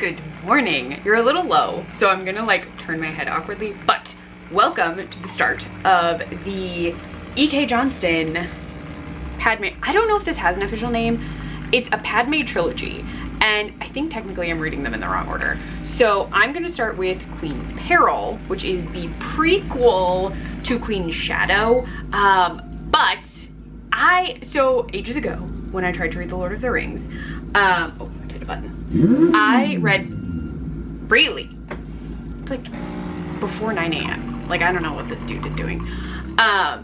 Good morning. You're a little low, so I'm gonna like turn my head awkwardly, but welcome to the start of the E.K. Johnston Padme. I don't know if this has an official name. It's a Padme trilogy, and I think technically I'm reading them in the wrong order. So I'm gonna start with Queen's Peril, which is the prequel to Queen's Shadow. So ages ago, when I tried to read The Lord of the Rings, oh, I hit a button. I read Rayleigh. It's like before 9 a.m. Like, I don't know what this dude is doing. When I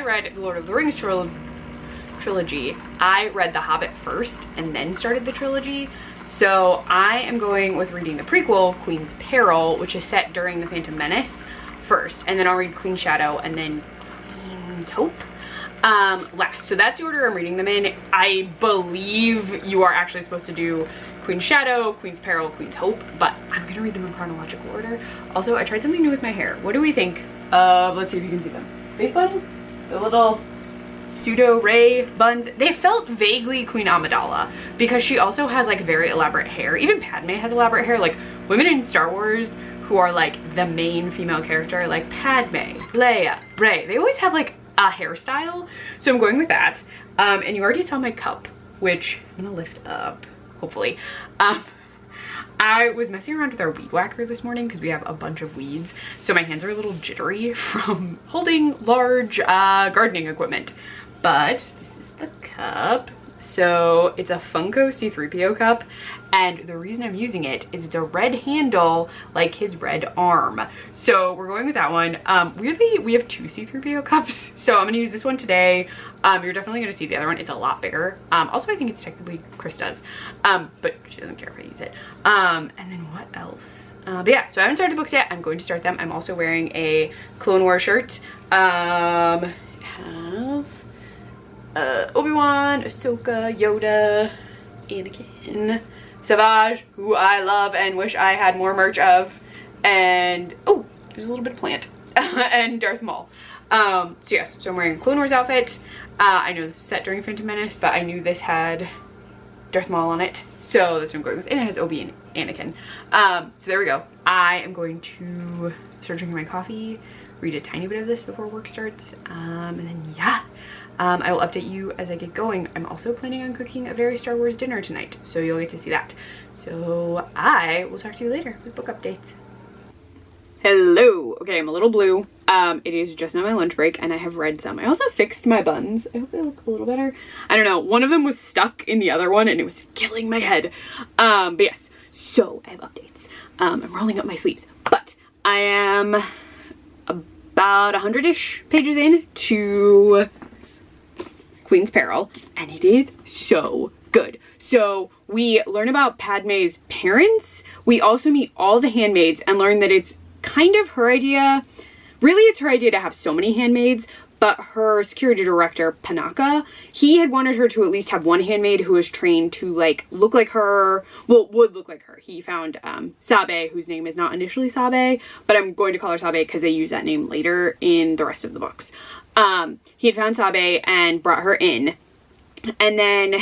read The Lord of the Rings trilogy, I read The Hobbit first and then started the trilogy. So I am going with reading the prequel, Queen's Peril, which is set during The Phantom Menace first, and then I'll read Queen's Shadow and then Queen's Hope last. So that's the order I'm reading them in. I believe you are actually supposed to do Queen's Shadow, Queen's Peril, Queen's Hope, but I'm gonna read them in chronological order. Also, I tried something new with my hair. What do we think of, let's see if you can see them, space buns? The little pseudo Ray buns. They felt vaguely Queen Amidala because she also has like very elaborate hair. Even Padme has elaborate hair. Like, women in Star Wars who are like the main female character, like Padme, Leia, Rey, they always have like a hairstyle. So I'm going with that. And you already saw my cup, which I'm gonna lift up, hopefully. I was messing around with our weed whacker this morning because we have a bunch of weeds. So my hands are a little jittery from holding large gardening equipment. But this is the cup. So it's a Funko C-3PO cup, and the reason I'm using it is it's a red handle like his red arm. So we're going with that one. Weirdly, we have two C-3PO cups, so I'm gonna use this one today. You're definitely gonna see the other one. It's a lot bigger. Also, I think it's technically Krista's, but she doesn't care if I use it. And then what else? But yeah, so I haven't started the books yet. I'm going to start them. I'm also wearing a Clone Wars shirt. It has Obi-Wan, Ahsoka, Yoda, Anakin, Savage, who I love and wish I had more merch of, and oh, there's a little bit of plant, and Darth Maul. So yes, so I'm wearing a Clone Wars outfit. I know this is set during Phantom Menace, but I knew this had Darth Maul on it, so that's what I'm going with, and it has Obi and Anakin. So there we go. I am going to start drinking my coffee, read a tiny bit of this before work starts, and then yeah. I will update you as I get going. I'm also planning on cooking a very Star Wars dinner tonight, so you'll get to see that. So I will talk to you later with book updates. Hello. Okay, I'm a little blue. It is just now my lunch break, and I have read some. I also fixed my buns. I hope they look a little better. I don't know. One of them was stuck in the other one, and it was killing my head. But yes, so I have updates. I'm rolling up my sleeves, but I am about 100-ish pages in to Queen's Peril, and it is so good. So we learn about Padme's parents. We also meet all the handmaids and learn that it's kind of her idea. Really, it's her idea to have so many handmaids, but her security director, Panaka, he had wanted her to at least have one handmaid who was trained to like look like her, well, would look like her. He found Sabe, whose name is not initially Sabe, but I'm going to call her Sabe because they use that name later in the rest of the books. He had found Sabe and brought her in, and then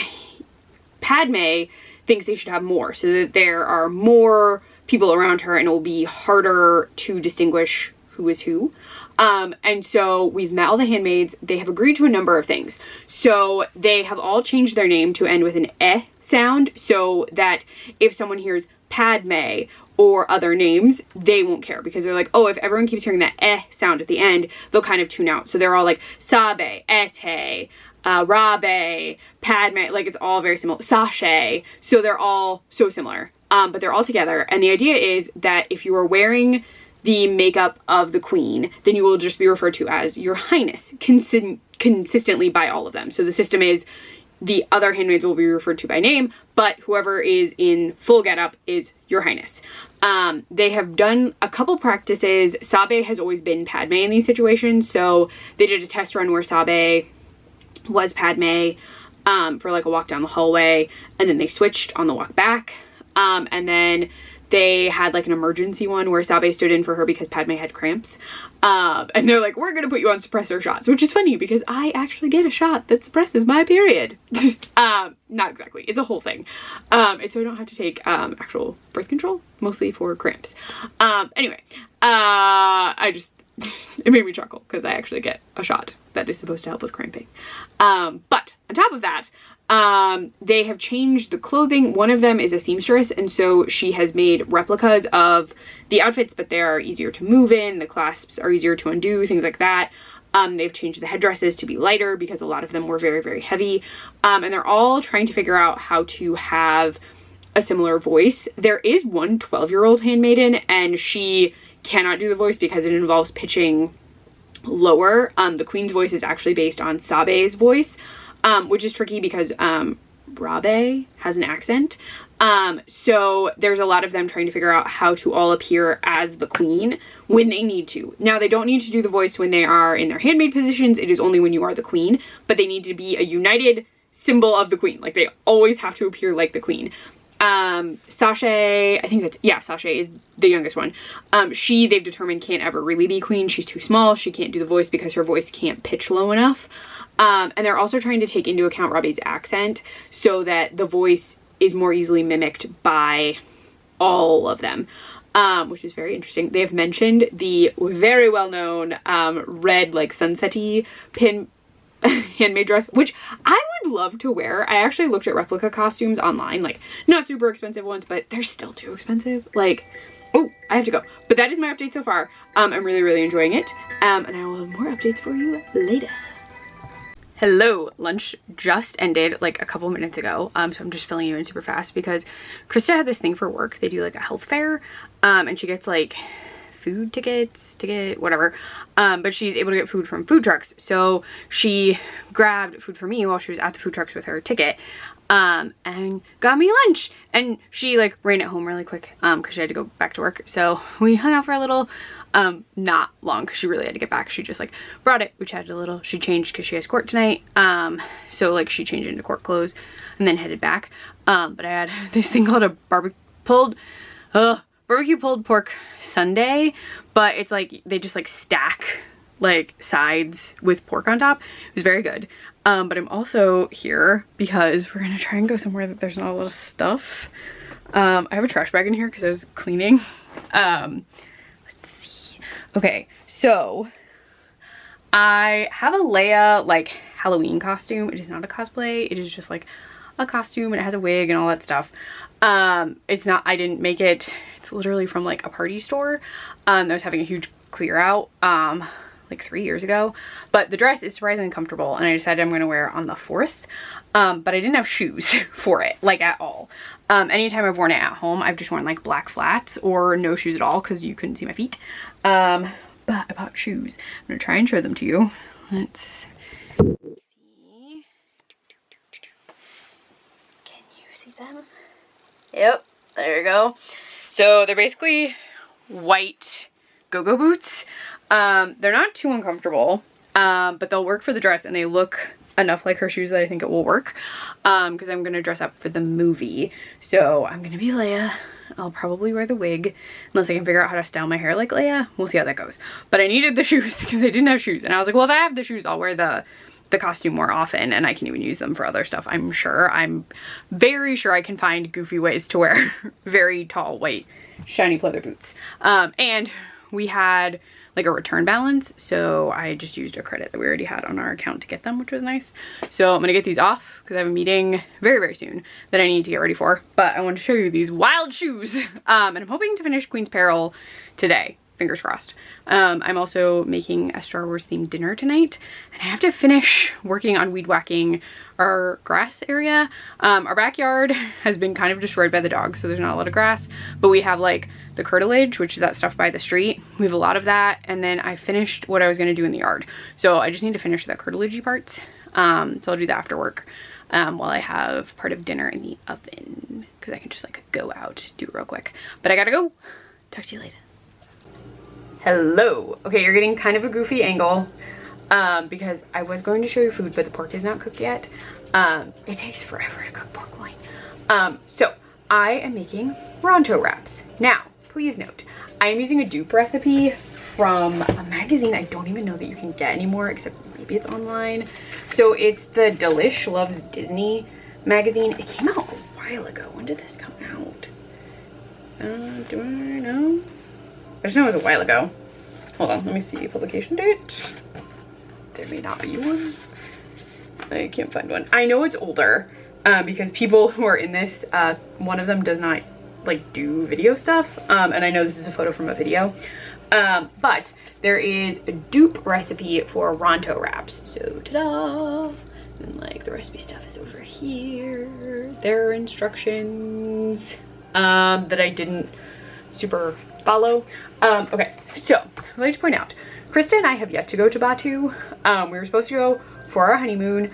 Padme thinks they should have more so that there are more people around her and it will be harder to distinguish who is who. And so we've met all the handmaids. They have agreed to a number of things. So they have all changed their name to end with an eh sound so that if someone hears Padme or other names, they won't care because they're like, oh, if everyone keeps hearing that eh sound at the end, they'll kind of tune out. So they're all like Sabe, Ete, Rabe, Padme, like it's all very similar. Sashay. So they're all so similar, but they're all together. And the idea is that if you are wearing the makeup of the queen, then you will just be referred to as Your Highness consistently by all of them. So the system is the other handmaids will be referred to by name, but whoever is in full getup is Your Highness. They have done a couple practices. Sabe has always been Padme in these situations, so they did a test run where Sabe was Padme for like a walk down the hallway, and then they switched on the walk back, and then they had like an emergency one where Sabe stood in for her because Padme had cramps. And they're like, we're gonna put you on suppressor shots, which is funny because I actually get a shot that suppresses my period. Not exactly, it's a whole thing. And so I don't have to take actual birth control, mostly for cramps. Anyway, it made me chuckle because I actually get a shot that is supposed to help with cramping. But on top of that, they have changed the clothing. One of them is a seamstress, and so she has made replicas of the outfits, but they are easier to move in, the clasps are easier to undo, things like that. They've changed the headdresses to be lighter because a lot of them were very, very heavy. And they're all trying to figure out how to have a similar voice. There is one 12-year-old handmaiden, and she cannot do the voice because it involves pitching lower. The queen's voice is actually based on Sabe's voice, which is tricky because Rabe has an accent. So there's a lot of them trying to figure out how to all appear as the queen when they need to. Now, they don't need to do the voice when they are in their handmaid positions. It is only when you are the queen, but they need to be a united symbol of the queen. Like, they always have to appear like the queen. Sashay, I think that's, yeah, Sashay is the youngest one. They've determined can't ever really be queen. She's too small. She can't do the voice because her voice can't pitch low enough. And they're also trying to take into account Rabe's accent so that the voice is more easily mimicked by all of them, which is very interesting. They have mentioned the very well-known red, like, sunset-y pin handmade dress, which I would love to wear. I actually looked at replica costumes online, like, not super expensive ones, but they're still too expensive. Like, oh, I have to go. But that is my update so far. I'm really, really enjoying it. And I will have more updates for you later. Hello, lunch just ended like a couple minutes ago, so I'm just filling you in super fast because Krista had this thing for work. They do like a health fair, and she gets like food tickets, whatever, but she's able to get food from food trucks. So she grabbed food for me while she was at the food trucks with her ticket, and got me lunch, and she like ran it home really quick because she had to go back to work. So we hung out for a little. Not long because she really had to get back. She just like brought it, we chatted a little. She changed because she has court tonight, so like she changed into court clothes and then headed back. But I had this thing called a barbecue pulled pork sundae, but it's like they just like stack like sides with pork on top. It was very good. But I'm also here because we're gonna try and go somewhere that there's not a lot of stuff. I have a trash bag in here because I was cleaning. Okay, so I have a Leia like Halloween costume. It is not a cosplay. It is just like a costume, and it has a wig and all that stuff. It's not, I didn't make it. It's literally from like a party store that was having a huge clear out like 3 years ago. But the dress is surprisingly comfortable, and I decided I'm going to wear it on the 4th. But I didn't have shoes for it, like at all. Anytime I've worn it at home, I've just worn like black flats or no shoes at all because you couldn't see my feet. But I bought shoes. I'm gonna try and show them to you. Let's see. Can you see them? Yep, there you go. So they're basically white go-go boots. They're not too uncomfortable, but they'll work for the dress, and they look enough like her shoes that I think it will work, because I'm gonna dress up for the movie. So I'm gonna be Leia. I'll probably wear the wig unless I can figure out how to style my hair like Leia. We'll see how that goes. But I needed the shoes because I didn't have shoes, and I was like, well, if I have the shoes, I'll wear the costume more often, and I can even use them for other stuff. I'm very sure I can find goofy ways to wear very tall white shiny pleather boots. And we had like a return balance, so I just used a credit that we already had on our account to get them, which was nice. So I'm gonna get these off because I have a meeting very, very soon that I need to get ready for. But I want to show you these wild shoes, and I'm hoping to finish Queen's Peril today. Fingers crossed. I'm also making a Star Wars themed dinner tonight, and I have to finish working on weed whacking our grass area. Our backyard has been kind of destroyed by the dogs, so there's not a lot of grass, but we have like the curtilage, which is that stuff by the street. We have a lot of that, and then I finished what I was going to do in the yard, so I just need to finish the curtilagey parts. So I'll do that after work, while I have part of dinner in the oven, because I can just like go out, do it real quick. But I gotta go. Talk to you later. Hello. Okay, you're getting kind of a goofy angle because I was going to show you food, but the pork is not cooked yet. It takes forever to cook pork loin. So I am making Ronto wraps. Now, please note, I am using a dupe recipe from a magazine I don't even know that you can get anymore, except maybe it's online. So it's the Delish Loves Disney magazine. It came out a while ago. When did this come out? Do I know? I just know it was a while ago. Hold on, let me see publication date. There may not be one. I can't find one. I know it's older because people who are in this, one of them does not like do video stuff. And I know this is a photo from a video. But there is a dupe recipe for Ronto wraps. So ta-da! And like the recipe stuff is over here. There are instructions that I didn't super follow. Okay, so I'd like to point out, Krista and I have yet to go to Batu. We were supposed to go for our honeymoon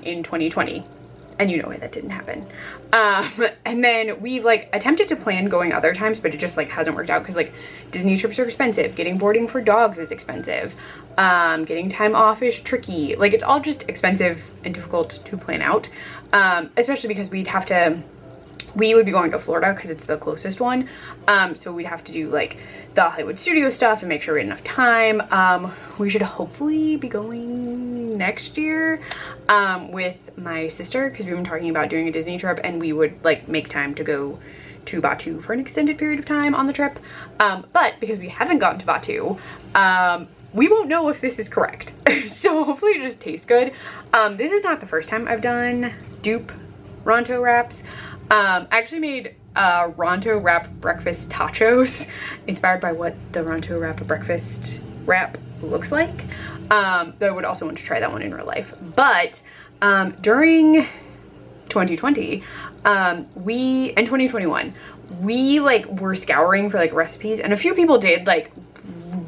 in 2020. And you know why that didn't happen. And then we've like attempted to plan going other times, but it just like hasn't worked out because like Disney trips are expensive. Getting boarding for dogs is expensive. Getting time off is tricky. Like it's all just expensive and difficult to plan out. Especially because we would be going to Florida because it's the closest one. So we'd have to do like the Hollywood studio stuff and make sure we had enough time. We should hopefully be going next year with my sister because we've been talking about doing a Disney trip and we would like make time to go to Batu for an extended period of time on the trip. But because we haven't gotten to Batu, we won't know if this is correct. So hopefully it just tastes good. This is not the first time I've done dupe Ronto wraps. I actually made Ronto wrap breakfast tachos inspired by what the Ronto wrap breakfast wrap looks like. Though I would also want to try that one in real life. But during 2020 and 2021, we like were scouring for like recipes, and a few people did like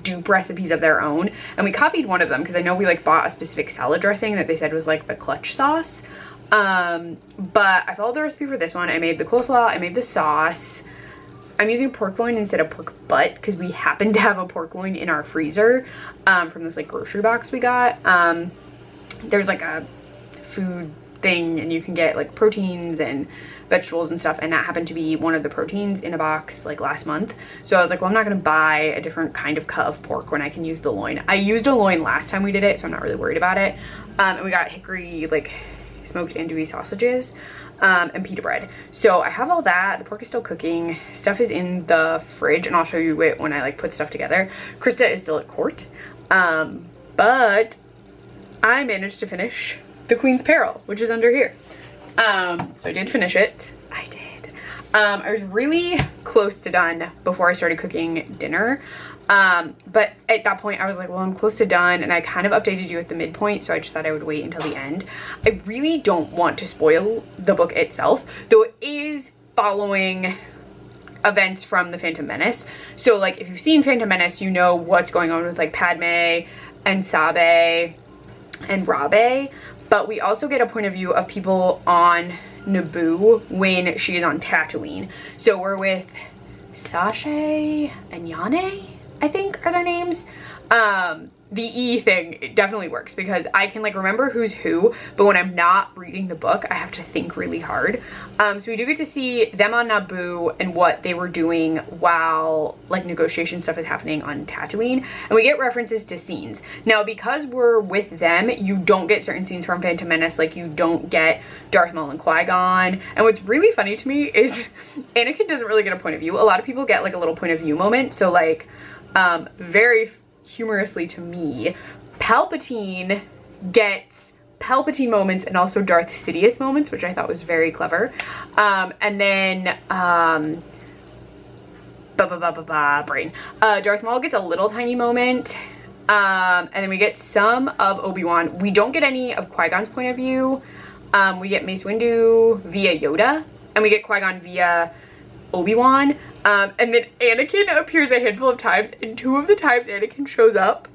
dupe recipes of their own, and we copied one of them because I know we like bought a specific salad dressing that they said was like the clutch sauce. But I followed the recipe for this one. I made the coleslaw, I made the sauce. I'm using pork loin instead of pork butt because we happen to have a pork loin in our freezer from this like grocery box we got. There's like a food thing and you can get like proteins and vegetables and stuff, and that happened to be one of the proteins in a box like last month. So I was like, well, I'm not gonna buy a different kind of cut of pork when I can use the loin. I used a loin last time we did it, so I'm not really worried about it. And we got hickory like smoked andouille sausages and pita bread. So I have all that. The pork is still cooking. Stuff is in the fridge, and I'll show you it when I like put stuff together. Krista is still at court, but I managed to finish The Queen's Peril, which is under here. So I did finish it. I did. I was really close to done before I started cooking dinner. But at that point I was like, well, I'm close to done, and I kind of updated you at the midpoint, so I just thought I would wait until the end. I really don't want to spoil the book itself, though it is following events from the Phantom Menace. So like if you've seen Phantom Menace, you know what's going on with like Padme and Sabe and Rabe, but we also get a point of view of people on Naboo when she is on Tatooine. So we're with Sashay and Yane, I think are their names. The E thing, it definitely works because I can like remember who's who, but when I'm not reading the book, I have to think really hard. So we do get to see them on Naboo and what they were doing while like negotiation stuff is happening on Tatooine, and we get references to scenes. Now because we're with them, you don't get certain scenes from Phantom Menace, like you don't get Darth Maul and Qui-Gon. And what's really funny to me is Anakin doesn't really get a point of view. A lot of people get like a little point of view moment. So like very humorously to me, Palpatine gets Palpatine moments and also Darth Sidious moments, which I thought was very clever. And then Darth Maul gets a little tiny moment, and then we get some of Obi-Wan. We don't get any of Qui-Gon's point of view. We get Mace Windu via Yoda, and we get Qui-Gon via Obi-Wan. And then Anakin appears a handful of times, and 2 of the times Anakin shows up,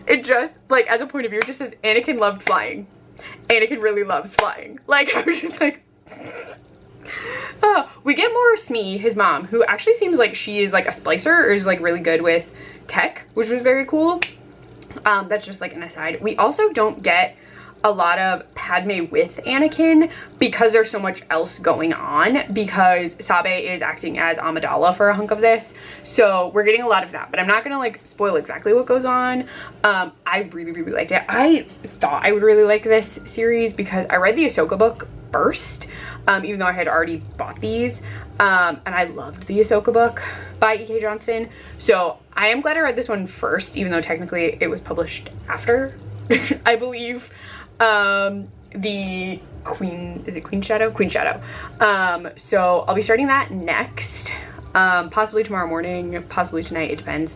it just, like, as a point of view, it just says, Anakin loved flying. Anakin really loves flying. Like, I was just like... We get more of Smee, his mom, who actually seems like she is, like, a splicer, or is, like, really good with tech, which was very cool. That's just, like, an aside. We also don't get a lot of Padme with Anakin because there's so much else going on, because Sabe is acting as Amidala for a hunk of this. So we're getting a lot of that, but I'm not gonna like spoil exactly what goes on. I really, really liked it. I thought I would really like this series because I read the Ahsoka book first, even though I had already bought these. And I loved the Ahsoka book by E.K. Johnston. So I am glad I read this one first, even though technically it was published after, I believe, the Queen, is it Queen Shadow? Queen Shadow. So I'll be starting that next, possibly tomorrow morning, possibly tonight, it depends.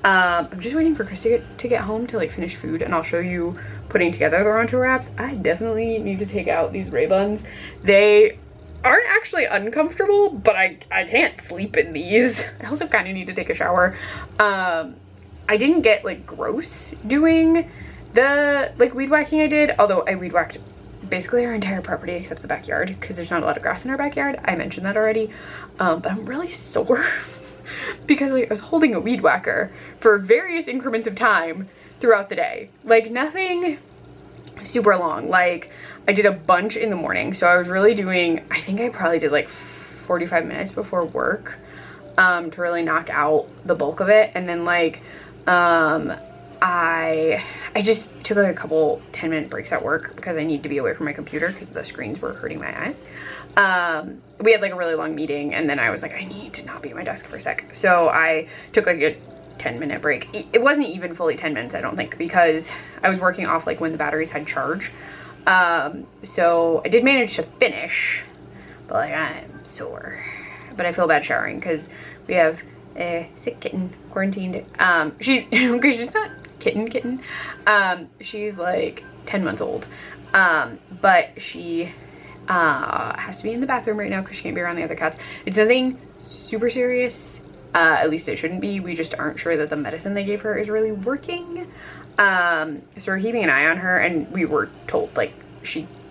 I'm just waiting for Chris to get home to like finish food, and I'll show you putting together the Ronto wraps. I definitely need to take out these Ray buns. They aren't actually uncomfortable, but I can't sleep in these. I also kind of need to take a shower. I didn't get like gross doing the like weed whacking I did, although I weed whacked basically our entire property except the backyard because there's not a lot of grass in our backyard. I mentioned that already. But I'm really sore because like I was holding a weed whacker for various increments of time throughout the day. Like nothing super long. Like I did a bunch in the morning, so I was really doing, I think I probably did like 45 minutes before work to really knock out the bulk of it. And then like I just took like a couple 10-minute breaks at work because I need to be away from my computer because the screens were hurting my eyes. We had like a really long meeting, and then I was like, I need to not be at my desk for a sec. So I took like a 10-minute break. It wasn't even fully 10 minutes, I don't think, because I was working off like when the batteries had charge. So I did manage to finish, but like I'm sore. But I feel bad showering because we have a sick kitten quarantined. She's okay, she's not kitten. She's like 10 months old. But she has to be in the bathroom right now because she can't be around the other cats. It's nothing super serious. At least it shouldn't be. We just aren't sure that the medicine they gave her is really working. So we're keeping an eye on her, and we were told like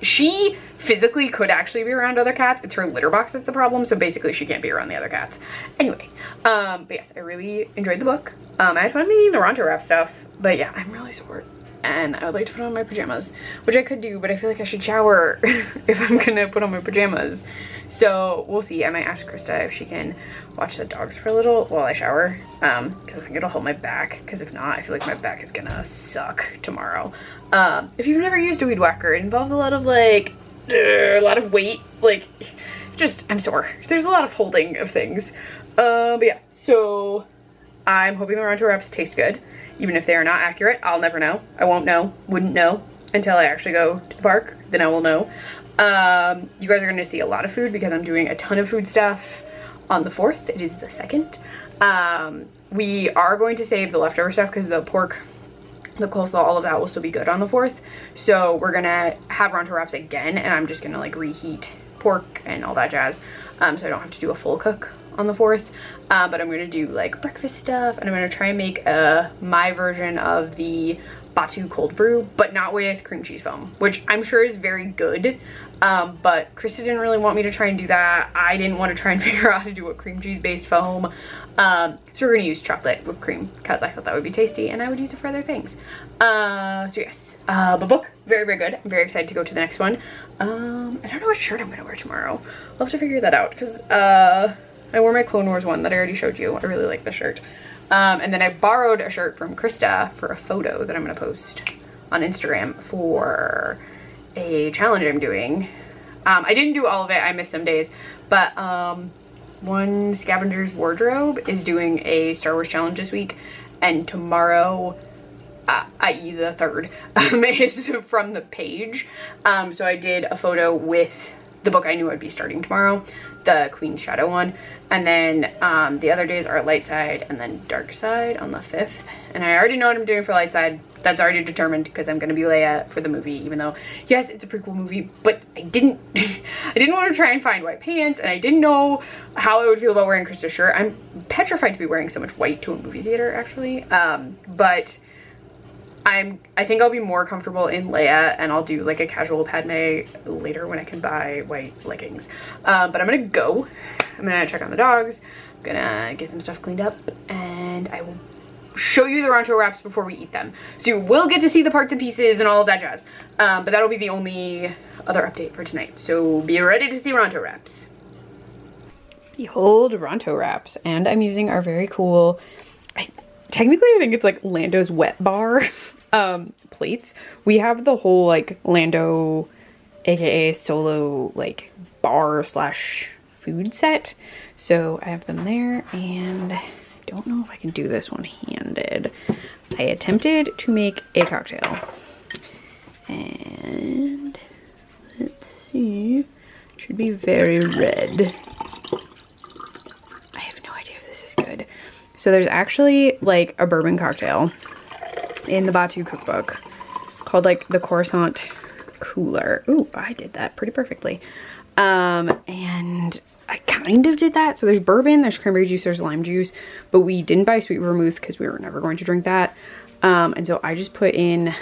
she physically could actually be around other cats. It's her litter box that's the problem, so basically she can't be around the other cats. Anyway, but yes, I really enjoyed the book. I had fun making the Ronto wrap stuff, but yeah, I'm really sore and I would like to put on my pajamas, which I could do, but I feel like I should shower if I'm gonna put on my pajamas. So we'll see. I might ask Krista if she can watch the dogs for a little while I shower, because I think it'll help my back, because if not, I feel like my back is gonna suck tomorrow. If you've never used a weed whacker, it involves a lot of like a lot of weight, like just I'm sore. There's a lot of holding of things. But yeah, so I'm hoping the Ronto wraps taste good. Even if they are not accurate, I'll never know. I won't know, wouldn't know until I actually go to the park, then I will know. You guys are gonna see a lot of food because I'm doing a ton of food stuff on the 4th. It is the 2nd. We are going to save the leftover stuff because the pork, the coleslaw, all of that will still be good on the 4th. So we're gonna have Ronto wraps again, and I'm just gonna like reheat pork and all that jazz, so I don't have to do a full cook on the 4th. But I'm gonna do like breakfast stuff, and I'm gonna try and make my version of the Batu cold brew, but not with cream cheese foam, which I'm sure is very good. But Krista didn't really want me to try and do that. I didn't want to try and figure out how to do a cream cheese based foam. So we're gonna use chocolate whipped cream because I thought that would be tasty and I would use it for other things. So yes, the book, very, very good. I'm very excited to go to the next one. I don't know what shirt I'm gonna wear tomorrow. I'll have to figure that out because I wore my Clone Wars one that I already showed you. I really like the shirt. And then I borrowed a shirt from Krista for a photo that I'm gonna post on Instagram for a challenge I'm doing. I didn't do all of it, I missed some days, but one Scavenger's Wardrobe is doing a Star Wars challenge this week, and tomorrow, i.e. the 3rd, is from the page. So I did a photo with the book I knew I'd be starting tomorrow, the Queen Shadow one, and then the other days are Light Side and then Dark Side on the 5th. And I already know what I'm doing for Light Side. That's already determined because I'm gonna be Leia for the movie, even though yes, it's a prequel movie, but I didn't want to try and find white pants, and I didn't know how I would feel about wearing Krista's shirt. I'm petrified to be wearing so much white to a movie theater, actually. But I think I'll be more comfortable in Leia, and I'll do like a casual Padme later when I can buy white leggings. But I'm gonna go. I'm gonna check on the dogs. I'm gonna get some stuff cleaned up, and I will show you the Ronto wraps before we eat them. So you will get to see the parts and pieces and all of that jazz. But that'll be the only other update for tonight. So be ready to see Ronto wraps. Behold Ronto wraps. And I'm using our very cool, technically I think it's like Lando's wet bar plates. We have the whole like Lando, aka Solo, like bar slash food set. So I have them there, and I don't know if I can do this one handed. I attempted to make a cocktail, and let's see, should be very red. I have no idea if this is good. So there's actually like a bourbon cocktail in the Batu cookbook called like the Coruscant Cooler. Ooh, I did that pretty perfectly. And I kind of did that. So there's bourbon, there's cranberry juice, there's lime juice, but we didn't buy sweet vermouth because we were never going to drink that. And so I just put in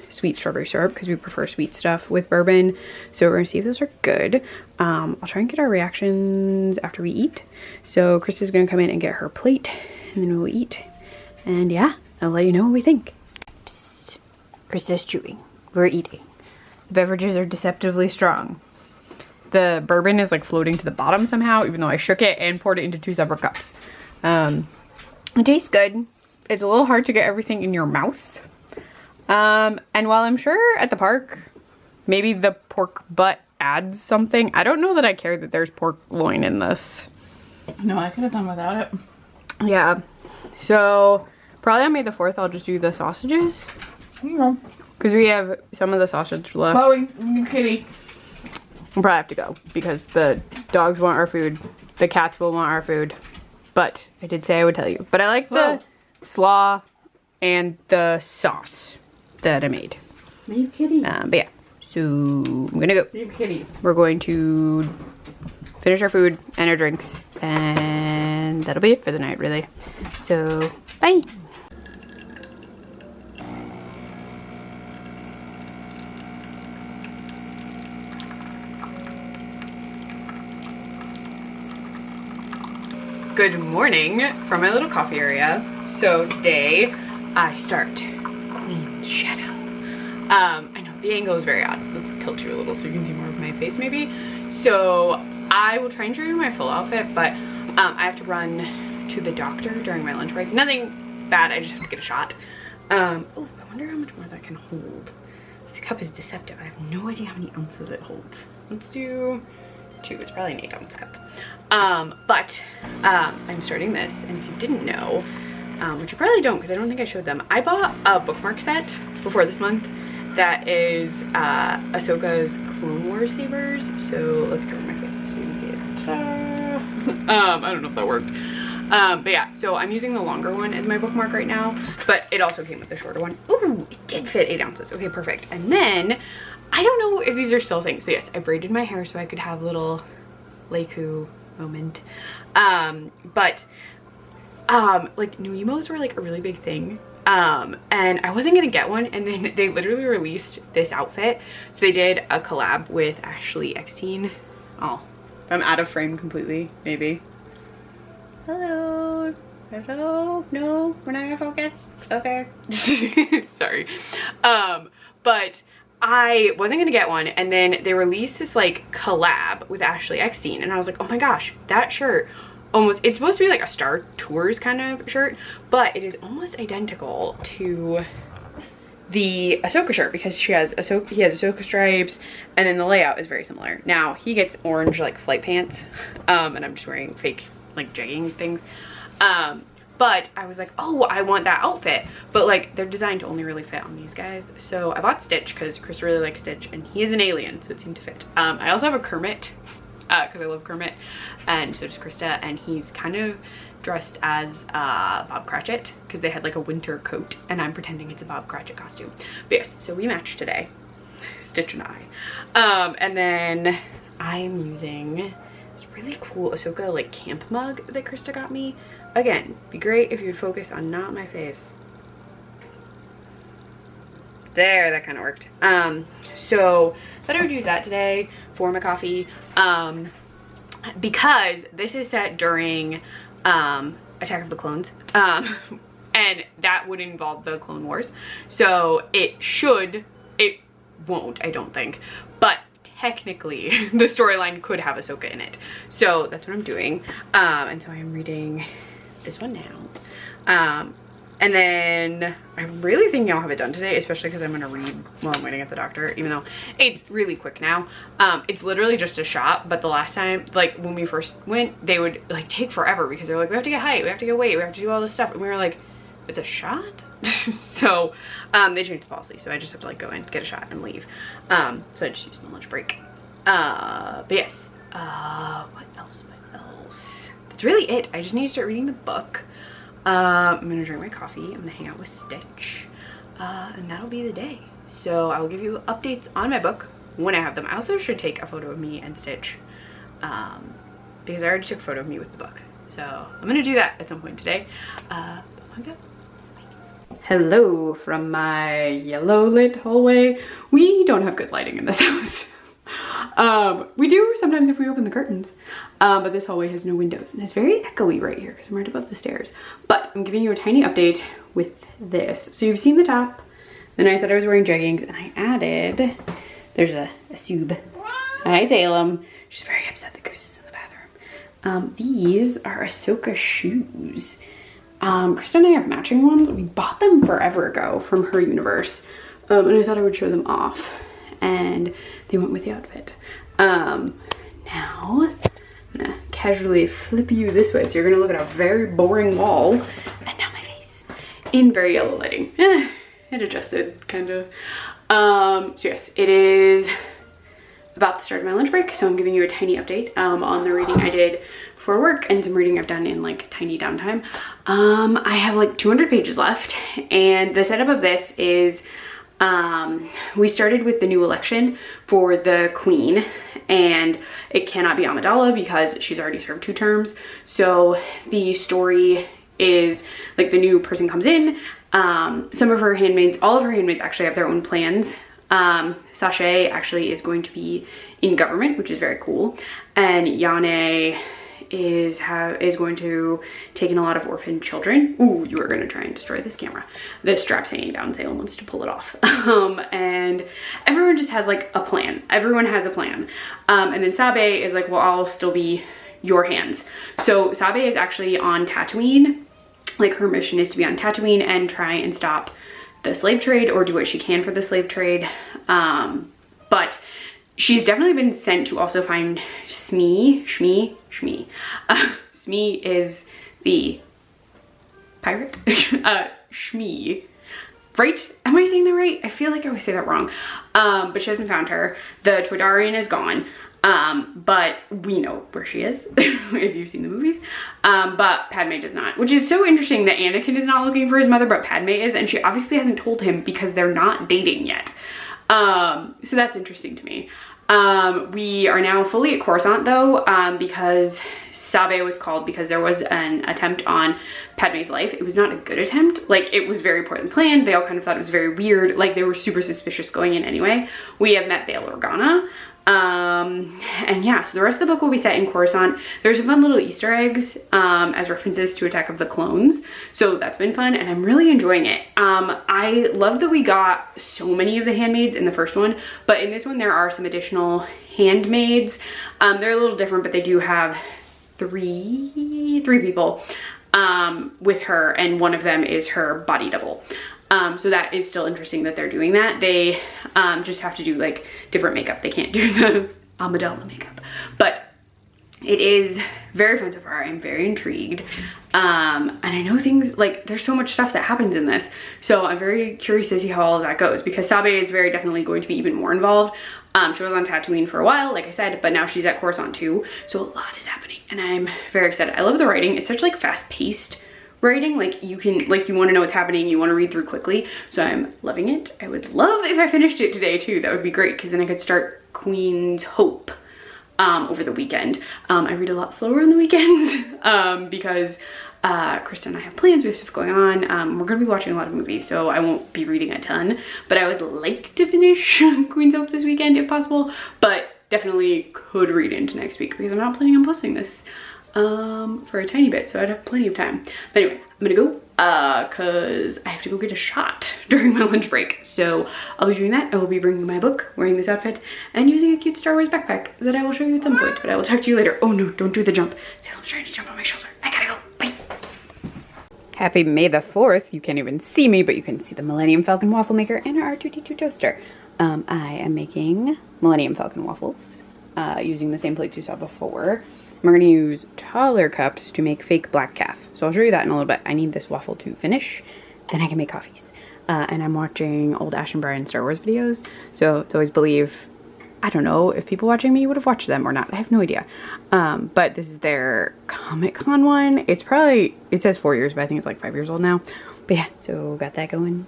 sweet strawberry syrup because we prefer sweet stuff with bourbon. So we're gonna see if those are good. I'll try and get our reactions after we eat. So Krista's gonna come in and get her plate, and then we'll eat. And yeah, I'll let you know what we think. Psst. Krista's chewing. We're eating. The beverages are deceptively strong. The bourbon is like floating to the bottom somehow, even though I shook it and poured it into 2 separate cups. It tastes good. It's a little hard to get everything in your mouth. And while I'm sure at the park, maybe the pork butt adds something, I don't know that I care that there's pork loin in this. No, I could have done without it. Yeah. So probably on May the 4th, I'll just do the sausages. Because we have some of the sausage left. Chloe, you kitty. We'll probably have to go because the dogs want our food. The cats will want our food. But I did say I would tell you. But I like the slaw and the sauce that I made. Leave kitties. But yeah, so I'm gonna go. Leave kitties. We're going to finish our food and our drinks, and that'll be it for the night, really. So, bye. Good morning from my little coffee area. So today I start Queen's Shadow. I know the angle is very odd. Let's tilt you a little so you can see more of my face maybe. So I will try and show you my full outfit, but I have to run to the doctor during my lunch break. Nothing bad, I just have to get a shot. Oh, I wonder how much more that can hold. This cup is deceptive. I have no idea how many ounces it holds. Let's do 2. It's probably an 8-ounce cup. But I'm starting this, and if you didn't know, which you probably don't because I don't think I showed them, I bought a bookmark set before this month that is Ahsoka's Clone Wars sabers. So let's cover my face so you can see it. Ta-da! I don't know if that worked. But yeah, so I'm using the longer one as my bookmark right now, but it also came with the shorter one. Ooh, it did fit 8 ounces. Okay, perfect. And then I don't know if these are still things. So yes, I braided my hair so I could have a little Leiku moment. Like new emos were like a really big thing. And I wasn't gonna get one, and then they literally released this outfit. So they did a collab with Ashley Eckstein. Oh, if I'm out of frame completely, maybe. Hello. Hello. No, we're not gonna focus. Okay. Sorry. But I wasn't gonna get one, and then they released this like collab with Ashley Eckstein, and I was like, oh my gosh, that shirt almost, it's supposed to be like a Star Tours kind of shirt, but it is almost identical to the Ahsoka shirt because he has Ahsoka stripes, and then the layout is very similar. Now he gets orange like flight pants, and I'm just wearing fake like jegging things. But I was like, oh, I want that outfit, but like they're designed to only really fit on these guys. So I bought Stitch because Chris really likes Stitch, and he is an alien, so it seemed to fit. I also have a Kermit because I love Kermit, and so does Krista, and he's kind of dressed as Bob Cratchit because they had like a winter coat, and I'm pretending it's a Bob Cratchit costume. But yes, so we matched today, Stitch and I. And then I'm using this really cool Ahsoka like camp mug that Krista got me. Again, be great if you'd focus on not my face. There, that kind of worked. So thought I would use that today for my coffee, because this is set during Attack of the Clones. and that would involve the Clone Wars. So it won't, I don't think, but technically the storyline could have Ahsoka in it. So that's what I'm doing. And so I'm reading this one now. And then I'm really thinking I'll have it done today, especially because I'm gonna read while I'm waiting at the doctor, even though it's really quick now. It's literally just a shot, but the last time, like when we first went, they would like take forever because they're like, we have to get height, we have to get weight, we have to do all this stuff. And we were like, it's a shot? So they changed the policy, so I just have to like go in, get a shot and leave. So I just used my lunch break. But yes, what else? That's really it. I just need to start reading the book. I'm gonna drink my coffee, I'm gonna hang out with Stitch, and that'll be the day. So I will give you updates on my book when I have them. I also should take a photo of me and Stitch, because I already took a photo of me with the book. So I'm gonna do that at some point today. Hello from my yellow lit hallway. We don't have good lighting in this house. We do sometimes if we open the curtains, but this hallway has no windows and it's very echoey right here because I'm right above the stairs. But I'm giving you a tiny update with this. So you've seen the top, then I said I was wearing jeggings, and I added, there's a Sabe. Hi Salem. She's very upset that Goose is in the bathroom. These are Ahsoka shoes. Krista and I have matching ones. We bought them forever ago from her universe, and I thought I would show them off, and they went with the outfit. Now I'm gonna casually flip you this way, so you're gonna look at a very boring wall, and now my face in very yellow lighting. It adjusted kind of. So yes, it is about the start of my lunch break, so I'm giving you a tiny update on the reading I did for work and some reading I've done in like tiny downtime. I have like 200 pages left, and the setup of this is we started with the new election for the queen, and it cannot be Amidala because she's already served 2 terms. So the story is like the new person comes in, some of her handmaids, all of her handmaids actually have their own plans. Sabe actually is going to be in government, which is very cool, and Yane is going to take in a lot of orphan children. Ooh, you are going to try and destroy this camera. The strap's hanging down, Salem wants to pull it off. And everyone just has like a plan. Everyone has a plan. And then Sabe is like, well, I'll still be your hands. So Sabe is actually on Tatooine. Like her mission is to be on Tatooine and try and stop the slave trade, or do what she can for the slave trade. But she's definitely been sent to also find Shmi. Shmi is the pirate. Shmi, right? Am I saying that right? I feel like I always say that wrong. But she hasn't found her. The Toydarian is gone. But we know where she is if you've seen the movies. But Padme does not, which is so interesting that Anakin is not looking for his mother, but Padme is, and she obviously hasn't told him because they're not dating yet. So that's interesting to me. We are now fully at Coruscant though, because Sabe was called because there was an attempt on Padme's life. It was not a good attempt. Like, it was very poorly planned. They all kind of thought it was very weird. Like, they were super suspicious going in anyway. We have met Bail Organa. And yeah, so the rest of the book will be set in Coruscant. There's some fun little Easter eggs as references to Attack of the Clones, so that's been fun and I'm really enjoying it. I love that we got so many of the handmaids in the first one, but in this one there are some additional handmaids. They're a little different, but they do have three people with her, and one of them is her body double. So that is still interesting that they're doing that. They just have to do like different makeup. They can't do the Amidala makeup, but it is very fun so far. I'm very intrigued. And I know things like there's so much stuff that happens in this. So I'm very curious to see how all of that goes, because Sabe is very definitely going to be even more involved. She was on Tatooine for a while, like I said, but now she's at Coruscant too. So a lot is happening and I'm very excited. I love the writing. It's such like fast paced writing, like you want to know what's happening, you want to read through quickly, so I'm loving it. I would love if I finished it today too. That would be great, because then I could start Queen's Hope over the weekend. I read a lot slower on the weekends because Krista and I have plans, we have stuff going on. We're gonna be watching a lot of movies, so I won't be reading a ton, but I would like to finish Queen's Hope this weekend if possible, but definitely could read into next week because I'm not planning on posting this for a tiny bit, so I'd have plenty of time. But anyway, gonna go cause I have to go get a shot during my lunch break. So I'll be doing that. I will be bringing my book, wearing this outfit, and using a cute Star Wars backpack that I will show you at some point, but I will talk to you later. Oh no, don't do the jump. Salem's trying to jump on my shoulder. I gotta go, bye. Happy May the 4th. You can't even see me, but you can see the Millennium Falcon waffle maker and our R2-D2 toaster. I am making Millennium Falcon waffles using the same plates you saw before. We're gonna use taller cups to make fake black calf. So I'll show you that in a little bit. I need this waffle to finish, then I can make coffees. And I'm watching old Ash and Brian Star Wars videos. So it's always believe, I don't know if people watching me would have watched them or not. I have no idea. But this is their Comic-Con one. It's probably, it says 4 years, but I think it's like 5 years old now. But yeah, so got that going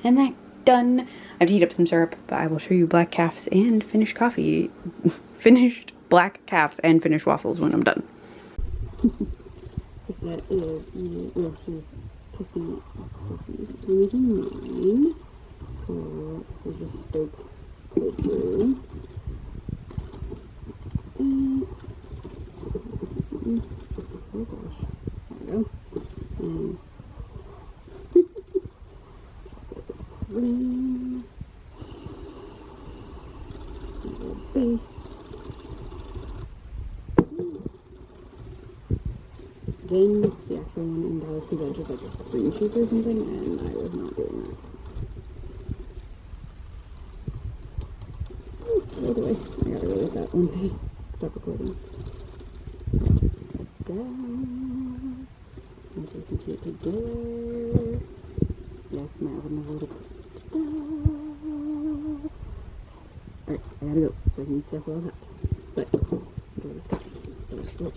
and that done. I have to heat up some syrup, but I will show you black calves and finished coffee. Finished black calves and finished waffles when I'm done. Krista is eating, well, she's kissing coffee. So I'm making mine. So this is just stoked right through. Oh gosh, there we go. And cream. Base. Again, the actual one in Dallas is just like a cream cheese or something, and I was not doing that. By the way, I gotta go with that once I stop recording. Down. And so you can see it together. Yes, my oven is a little bit down. Alright, I gotta go so I can eat stuff while hot. But enjoy this coffee. Let's go.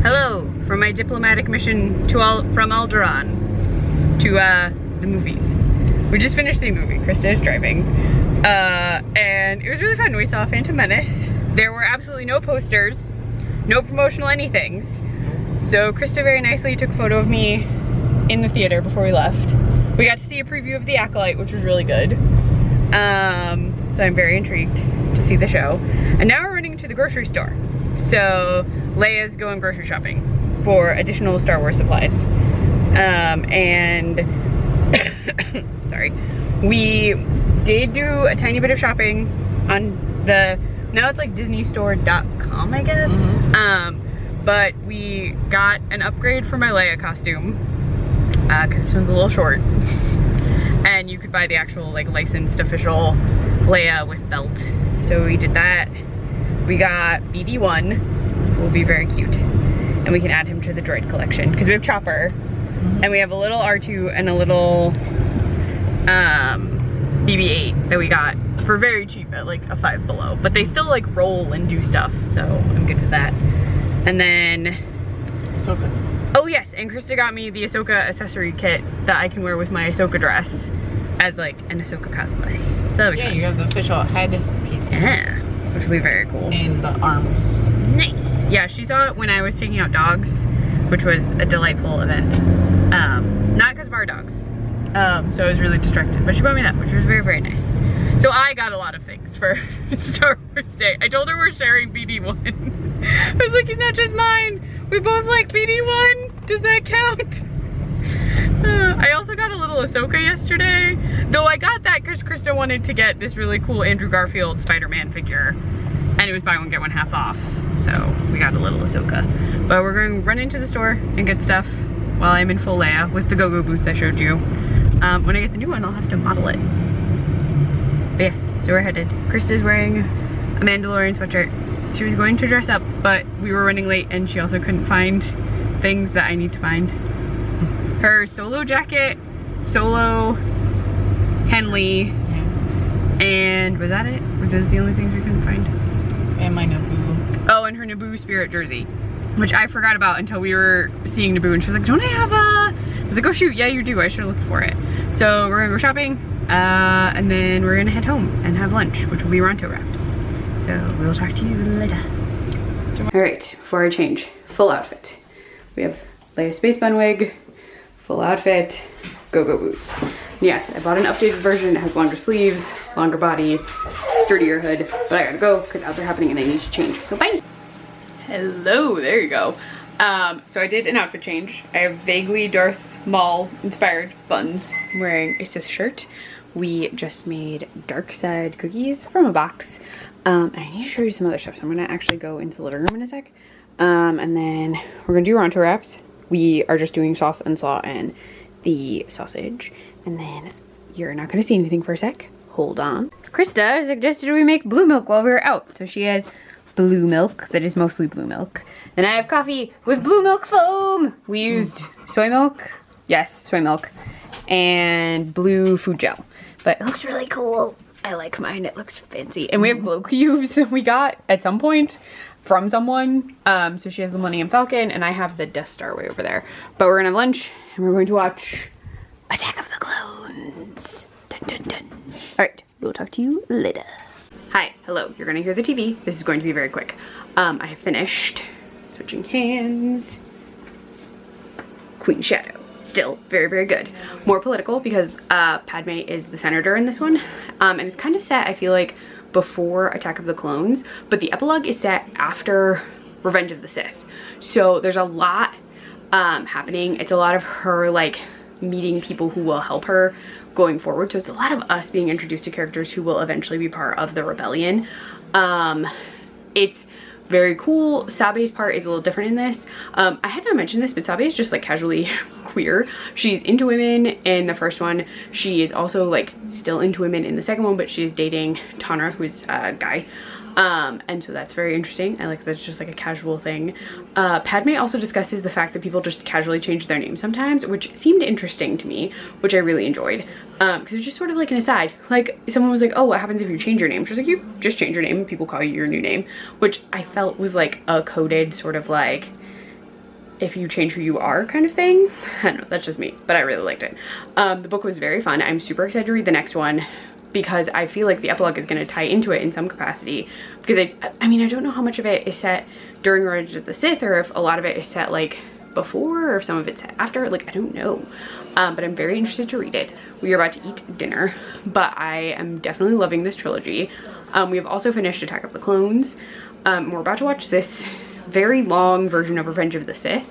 Hello from my diplomatic mission to from Alderaan to the movies. We just finished the movie. Krista is driving. And it was really fun. We saw Phantom Menace. There were absolutely no posters, no promotional anythings. So Krista very nicely took a photo of me in the theater before we left. We got to see a preview of The Acolyte, which was really good. So I'm very intrigued to see the show. And now we're running to the grocery store. So Leia's going grocery shopping for additional Star Wars supplies. And sorry, we did do a tiny bit of shopping on the, now it's like disneystore.com, I guess. But we got an upgrade for my Leia costume because this one's a little short. And you could buy the actual like licensed official Leia with belt. So we did that. We got BD1, will be very cute. And we can add him to the droid collection because we have Chopper. And we have a little R2 and a little BB-8 that we got for very cheap at like a $5 below. But they still like roll and do stuff, so I'm good with that. And then Ahsoka. Oh yes, and Krista got me the Ahsoka accessory kit that I can wear with my Ahsoka dress as like an Ahsoka cosplay. So that'll be fun. You have the official head piece. Yeah, which will be very cool. And the arms. Nice. Yeah, she saw it when I was taking out dogs, which was a delightful event. Not because of our dogs. So I was really distracted, but she bought me that, which was very, very nice. So I got a lot of things for Star Wars Day. I told her we're sharing BD1. I was like, he's not just mine. We both like BD1. Does that count? I also got a little Ahsoka yesterday. Though I got that because Krista wanted to get this really cool Andrew Garfield Spider-Man figure. And it was buy one, get one half off. So we got a little Ahsoka. But we're going to run into the store and get stuff while I'm in full Leia with the go-go boots I showed you. When I get the new one, I'll have to model it. But yes, so we're headed. Krista's wearing a Mandalorian sweatshirt. She was going to dress up, but we were running late and she also couldn't find things that I need to find. Her solo jacket, solo Henley, and was that it? Was those the only things we couldn't find? And my Naboo. Oh, and her Naboo Spirit jersey, which I forgot about until we were seeing Naboo, and she was like, don't I have a... I was like, oh shoot, yeah you do, I should have looked for it. So we're gonna go shopping, and then we're gonna head home and have lunch, which will be Ronto wraps. So we'll talk to you later. All right, before I change, full outfit. We have Leia Space Bun wig, full outfit, go-go boots. Yes, I bought an updated version. It has longer sleeves, longer body, sturdier hood, but I gotta go because outs are happening and I need to change. So bye. Hello, there you go. So I did an outfit change. I have vaguely Darth Maul inspired buns. I'm wearing a Sith shirt. We just made dark side cookies from a box. I need to show you some other stuff, so I'm gonna actually go into the living room in a sec. And then we're gonna do Ronto wraps. We are just doing sauce and slaw and the sausage. And then you're not gonna see anything for a sec. Hold on. Krista suggested we make blue milk while we were out. So she has blue milk that is mostly blue milk. Then I have coffee with blue milk foam. We used soy milk. Yes, soy milk. And blue food gel. But it looks really cool. I like mine. It looks fancy. And we have glow cubes that we got at some point from someone. So she has the Millennium Falcon and I have the Death Star way over there. But we're gonna have lunch and we're going to watch Attack of the Clones. Dun, dun, dun. All right, we'll talk to you later. Hi, hello. You're gonna hear the TV. This is going to be very quick. I have finished switching hands. Queen Shadow. Still very, very good. More political because Padme is the senator in this one. And it's kind of set, I feel like, before Attack of the Clones, but the epilogue is set after Revenge of the Sith. So there's a lot happening. It's a lot of her like meeting people who will help her going forward. So it's a lot of us being introduced to characters who will eventually be part of the rebellion. It's very cool. Sabe's part is a little different in this. I had not mentioned this, but Sabe is just like casually queer. She's into women in the first one. She is also like still into women in the second one, but she's dating Tanra, who's a guy. And so that's very interesting. I like that it's just like a casual thing. Padme also discusses the fact that people just casually change their name sometimes, which seemed interesting to me, which I really enjoyed. Because it's just sort of like an aside. Like someone was like, oh, what happens if you change your name? She was like, you just change your name and people call you your new name, which I felt was like a coded sort of like, if you change who you are kind of thing. I don't know, that's just me, but I really liked it. The book was very fun. I'm super excited to read the next one, because I feel like the epilogue is going to tie into it in some capacity, because I mean, I don't know how much of it is set during Revenge of the Sith, or if a lot of it is set like before, or if some of it's set after, like I don't know. But I'm very interested to read it. We are about to eat dinner, but I am definitely loving this trilogy. We have also finished Attack of the Clones. We're about to watch this very long version of Revenge of the Sith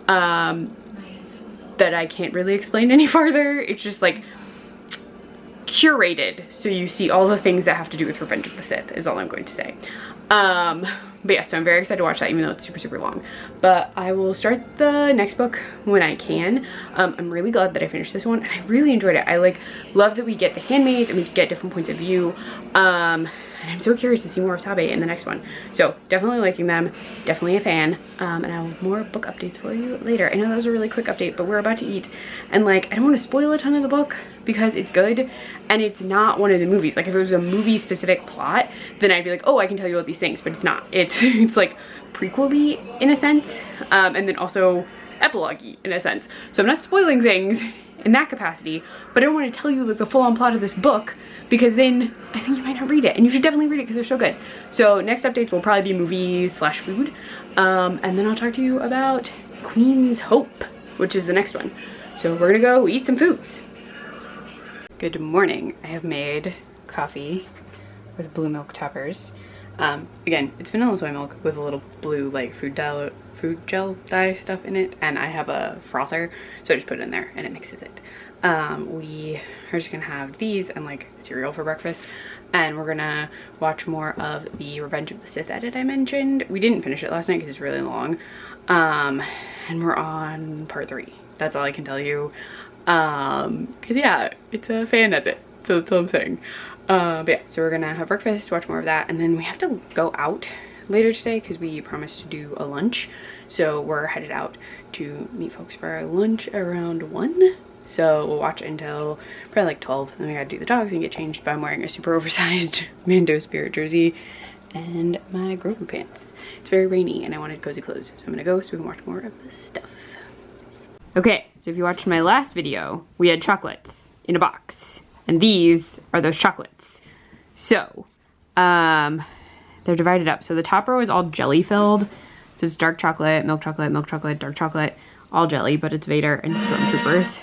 that I can't really explain any farther. It's just like curated, so you see all the things that have to do with Revenge of the Sith is all I'm going to say. But yeah, so I'm very excited to watch that, even though it's super, super long. But I will start the next book when I can. I'm really glad that I finished this one, and I really enjoyed it. I like love that we get the handmaids and we get different points of view. And I'm so curious to see more of Sabe in the next one. So definitely liking them, definitely a fan. And I will have more book updates for you later. I know that was a really quick update, but we're about to eat. And like, I don't want to spoil a ton of the book because it's good and it's not one of the movies. Like if it was a movie specific plot, then I'd be like, oh, I can tell you all these things, but it's not. It's like prequel-y in a sense, and then also epilogue-y in a sense. So I'm not spoiling things in that capacity, but I don't want to tell you like the full-on plot of this book, because then I think you might not read it, and you should definitely read it because they're so good. So next updates will probably be movies / food, and then I'll talk to you about Queen's Hope, which is the next one. So we're gonna go eat some foods. Good morning. I have made coffee with blue milk toppers. Again, it's vanilla soy milk with a little blue like food gel dye stuff in it, and I have a frother, so I just put it in there and it mixes it. We are just gonna have these and like cereal for breakfast, and we're gonna watch more of the Revenge of the Sith edit I mentioned. We didn't finish it last night because it's really long, and we're on part 3. That's all I can tell you, because yeah, it's a fan edit, so that's all I'm saying. But yeah, so we're gonna have breakfast, watch more of that, and then we have to go out later today because we promised to do a lunch. So we're headed out to meet folks for our lunch around 1. So we'll watch until probably like 12, and then we gotta do the dogs and get changed. But I'm wearing a super oversized Mando Spirit jersey and my Grogu pants. It's very rainy and I wanted cozy clothes, so I'm gonna go so we can watch more of this stuff. Okay, so if you watched my last video, we had chocolates in a box, and these are those chocolates. So they're divided up. So the top row is all jelly filled. So it's dark chocolate, milk chocolate, dark chocolate, all jelly, but it's Vader and Stormtroopers.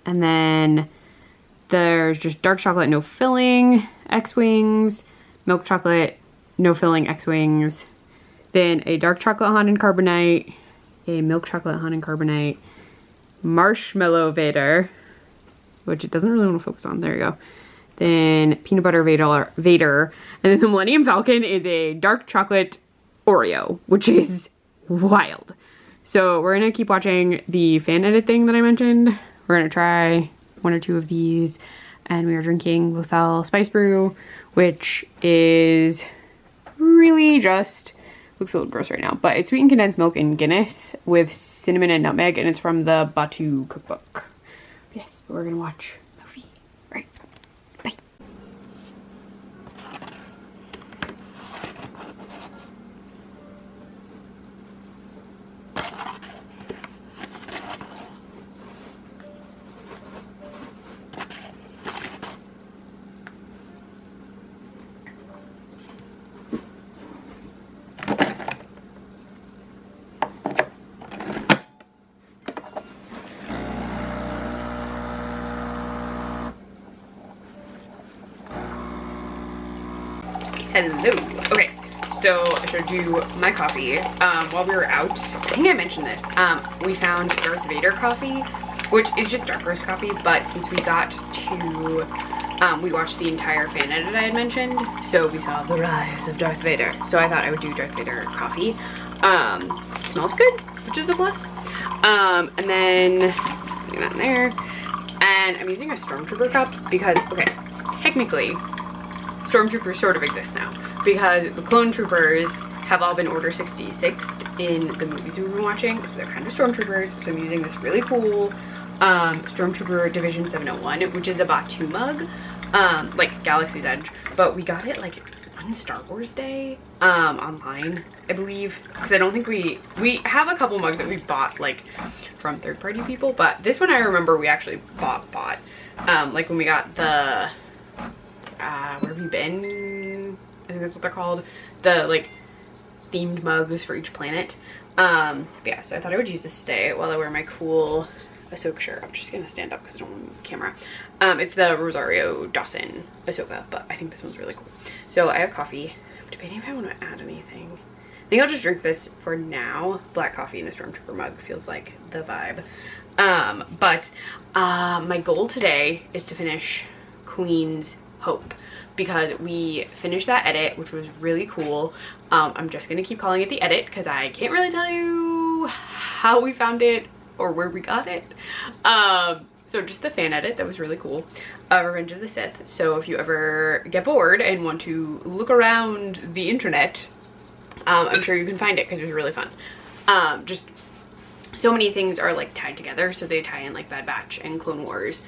And then there's just dark chocolate, no filling, X-Wings, milk chocolate, no filling, X-Wings. Then a dark chocolate Han and Carbonite, a milk chocolate honey carbonate, marshmallow Vader, which it doesn't really want to focus on. There you go. Then peanut butter Vader, and then the Millennium Falcon is a dark chocolate Oreo, which is wild. So we're gonna keep watching the fan edit thing that I mentioned. We're gonna try 1 or 2 of these, and we are drinking Lothal Spice Brew, which is really just, looks a little gross right now, but it's sweetened condensed milk in Guinness with cinnamon and nutmeg, and it's from the Batu cookbook. Yes, but we're gonna watch a movie. Right. Bye. Hello. Okay, so I showed you my coffee while we were out. I think I mentioned this. We found Darth Vader coffee, which is just dark roast coffee, but since we got to, we watched the entire fan edit I had mentioned, so we saw the rise of Darth Vader. So I thought I would do Darth Vader coffee. Smells good, which is a plus. And then putting that in there. And I'm using a Stormtrooper cup because, okay, technically, Stormtroopers sort of exist now because the clone troopers have all been Order 66 in the movies we've been watching, so they're kind of Stormtroopers. So I'm using this really cool Stormtrooper Division 701, which is a Batu mug, like Galaxy's Edge, but we got it like on Star Wars Day online, I believe, because I don't think we have a couple mugs that we bought like from third-party people, but this one I remember we actually bought like when we got the where have you been? I think that's what they're called. The like themed mugs for each planet. Yeah, so I thought I would use this today while I wear my cool Ahsoka shirt. I'm just gonna stand up because I don't want to move the camera. It's the Rosario Dawson Ahsoka, but I think this one's really cool. So I have coffee. I'm debating if I want to add anything. I think I'll just drink this for now. Black coffee in a Stormtrooper mug feels like the vibe. But my goal today is to finish Queen's Hope, because we finished that edit, which was really cool. I'm just gonna keep calling it the edit because I can't really tell you how we found it or where we got it. So just the fan edit, that was really cool. Revenge of the Sith. So if you ever get bored and want to look around the internet, I'm sure you can find it because it was really fun. Just so many things are like tied together, so they tie in like Bad Batch and Clone Wars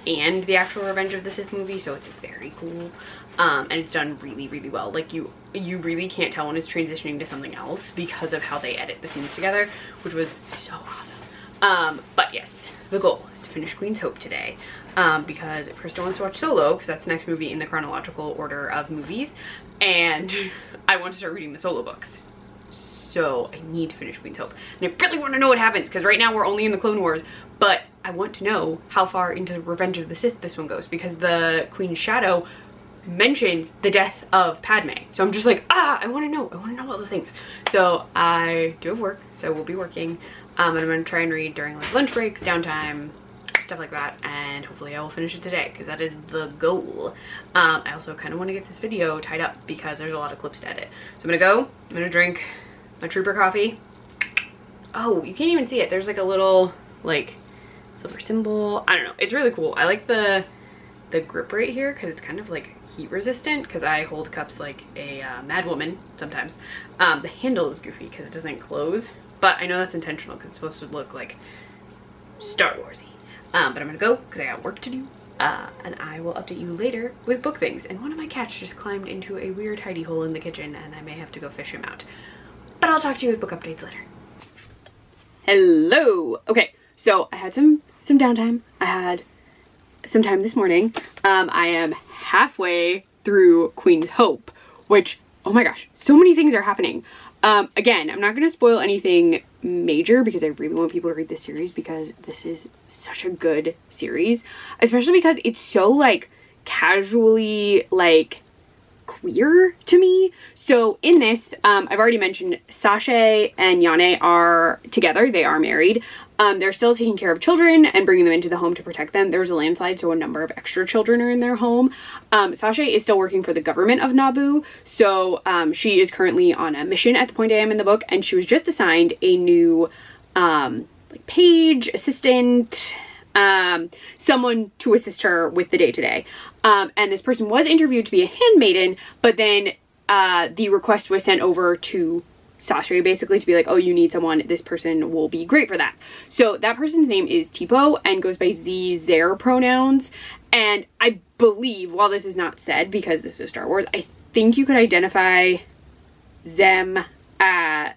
and the actual Revenge of the Sith movie, so it's very cool. And it's done really, really well. Like you really can't tell when it's transitioning to something else because of how they edit the scenes together, which was so awesome. But yes, the goal is to finish Queen's Hope today, because Krista wants to watch Solo, because that's the next movie in the chronological order of movies, and I want to start reading the Solo books. So I need to finish Queen's Hope. And I really want to know what happens, because right now we're only in the Clone Wars, but I want to know how far into Revenge of the Sith this one goes, because the Queen's Shadow mentions the death of Padme. So I'm just like, I want to know all the things. So I do have work, so we'll be working. And I'm going to try and read during like lunch breaks, downtime, stuff like that, and hopefully I will finish it today, because that is the goal. I also kind of want to get this video tied up because there's a lot of clips to edit. So I'm going to drink my Trooper coffee. Oh, you can't even see it. There's like a little like silver symbol. I don't know. It's really cool. I like the grip right here because it's kind of like heat resistant, because I hold cups like a mad woman sometimes. The handle is goofy because it doesn't close, but I know that's intentional because it's supposed to look like Star Warsy. But I'm gonna go because I got work to do, and I will update you later with book things. And one of my cats just climbed into a weird hidey hole in the kitchen, and I may have to go fish him out. But I'll talk to you with book updates later. Hello. Okay, so I had some downtime. I had some time this morning. I am halfway through Queen's Hope, which, oh my gosh, so many things are happening. Again, I'm not going to spoil anything major because I really want people to read this series, because this is such a good series, especially because it's so like casually like queer to me. So in this, I've already mentioned Sabe and Yane are together. They are married. They're still taking care of children and bringing them into the home to protect them. There's a landslide, so a number of extra children are in their home. Sabe is still working for the government of Naboo, so she is currently on a mission at the point I am in the book, and she was just assigned a new like page, assistant, someone to assist her with the day-to-day. And this person was interviewed to be a handmaiden, but then the request was sent over to Sabe basically to be like, oh, you need someone, this person will be great for that. So that person's name is Tipo and goes by their pronouns. And I believe, while this is not said because this is Star Wars, I think you could identify them as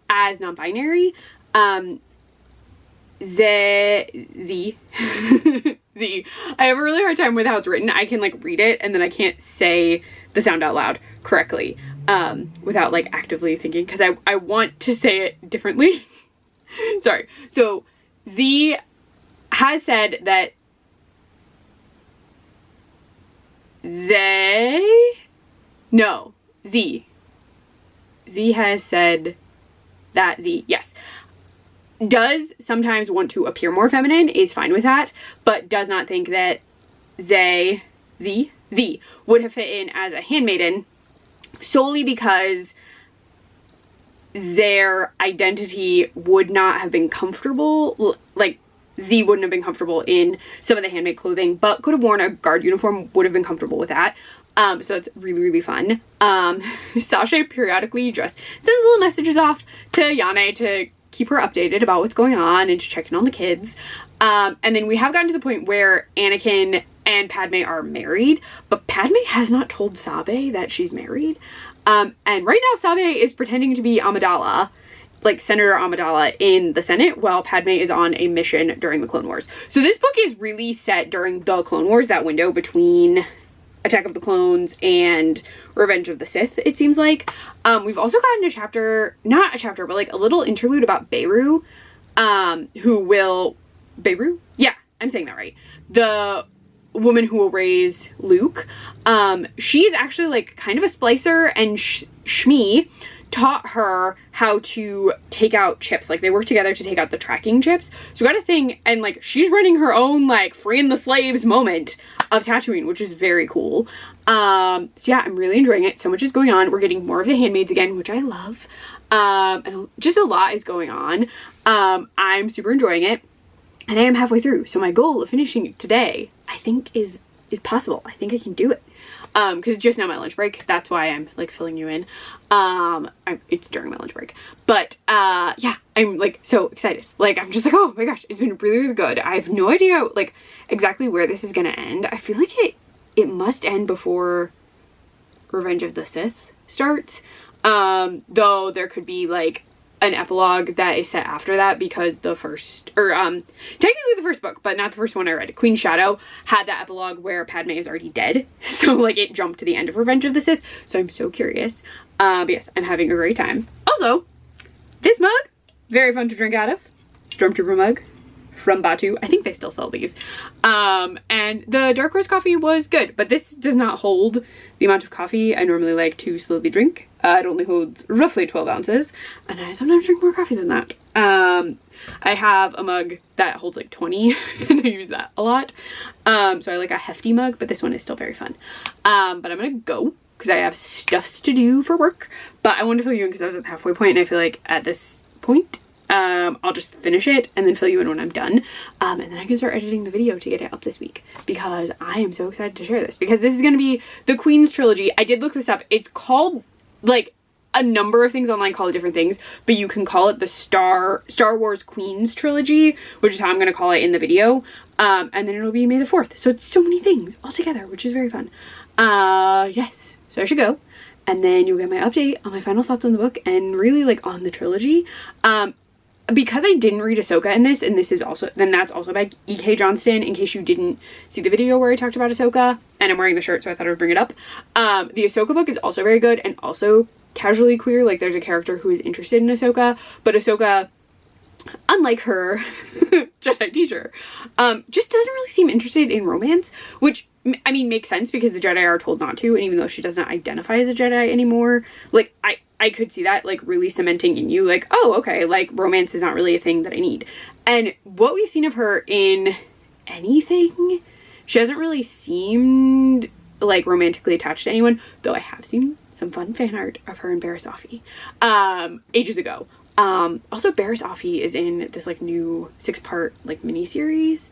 as non-binary. Z. I have a really hard time with how it's written. I can like read it and then I can't say the sound out loud correctly without like actively thinking, because I want to say it differently. Sorry. So Z has said that Z has said that Z, yes, does sometimes want to appear more feminine, is fine with that, but does not think that Z would have fit in as a handmaiden solely because their identity would not have been comfortable. Like, Z wouldn't have been comfortable in some of the handmaid clothing, but could have worn a guard uniform, would have been comfortable with that. So that's really, really fun. Sabe periodically just sends little messages off to Yane to keep her updated about what's going on and to check in on the kids. And then we have gotten to the point where Anakin and Padme are married, but Padme has not told Sabe that she's married. And right now Sabe is pretending to be Amidala, like Senator Amidala in the Senate, while Padme is on a mission during the Clone Wars. So this book is really set during the Clone Wars, that window between Attack of the Clones and Revenge of the Sith, it seems like. We've also gotten a chapter, not a chapter, but like a little interlude about Beru, who will, Beru? Yeah, I'm saying that right. The woman who will raise Luke. She's actually like kind of a splicer, and Shmi taught her how to take out chips. Like, they work together to take out the tracking chips. So we got a thing, and like she's running her own like freeing the slaves moment of Tatooine, which is very cool. So yeah, I'm really enjoying it. So much is going on. We're getting more of the handmaids again, which I love. And just a lot is going on. I'm super enjoying it, and I am halfway through. So my goal of finishing it today, I think is possible. I think I can do it. Because it's just now my lunch break. That's why I'm like filling you in. It's during my lunch break. But yeah, I'm like so excited. Like, I'm just like, oh my gosh, it's been really, really good. I have no idea like exactly where this is gonna end. I feel like it must end before Revenge of the Sith starts. Though there could be like an epilogue that is set after that, because the first, or technically the first book, but not the first one I read, Queen Shadow, had that epilogue where Padme is already dead. So like it jumped to the end of Revenge of the Sith. So I'm so curious. But yes, I'm having a great time. Also, this mug, very fun to drink out of. Stormtrooper mug from Batu. I think they still sell these. And the dark roast coffee was good, but this does not hold the amount of coffee I normally like to slowly drink. It only holds roughly 12 ounces, and I sometimes drink more coffee than that. I have a mug that holds like 20, and I use that a lot. So I like a hefty mug, but this one is still very fun. But I'm gonna go, because I have stuffs to do for work. But I wanted to fill you in because I was at the halfway point, and I feel like at this point, I'll just finish it and then fill you in when I'm done. And then I can start editing the video to get it up this week, because I am so excited to share this, because this is going to be the Queen's Trilogy. I did look this up. It's called, like, a number of things online call it different things, but you can call it the Star Wars Queen's Trilogy, which is how I'm going to call it in the video. And then it'll be May the 4th. So it's so many things all together, which is very fun. Yes, so I should go. And then you'll get my update on my final thoughts on the book, and really like on the trilogy. Because I didn't read Ahsoka in this, and this is also, then that's also by E.K. Johnston, in case you didn't see the video where I talked about Ahsoka, and I'm wearing the shirt, so I thought I would bring it up. The Ahsoka book is also very good, and also casually queer. Like, there's a character who is interested in Ahsoka, but Ahsoka unlike her Jedi teacher, just doesn't really seem interested in romance, which, I mean, makes sense because the Jedi are told not to, and even though she doesn't identify as a Jedi anymore, like, I could see that, like, really cementing in you, like, oh, okay, like, romance is not really a thing that I need. And what we've seen of her in anything, she hasn't really seemed, like, romantically attached to anyone, though I have seen some fun fan art of her and Barriss Offee, ages ago. Also, Barriss Offee is in this, like, new 6-part, like, mini-series,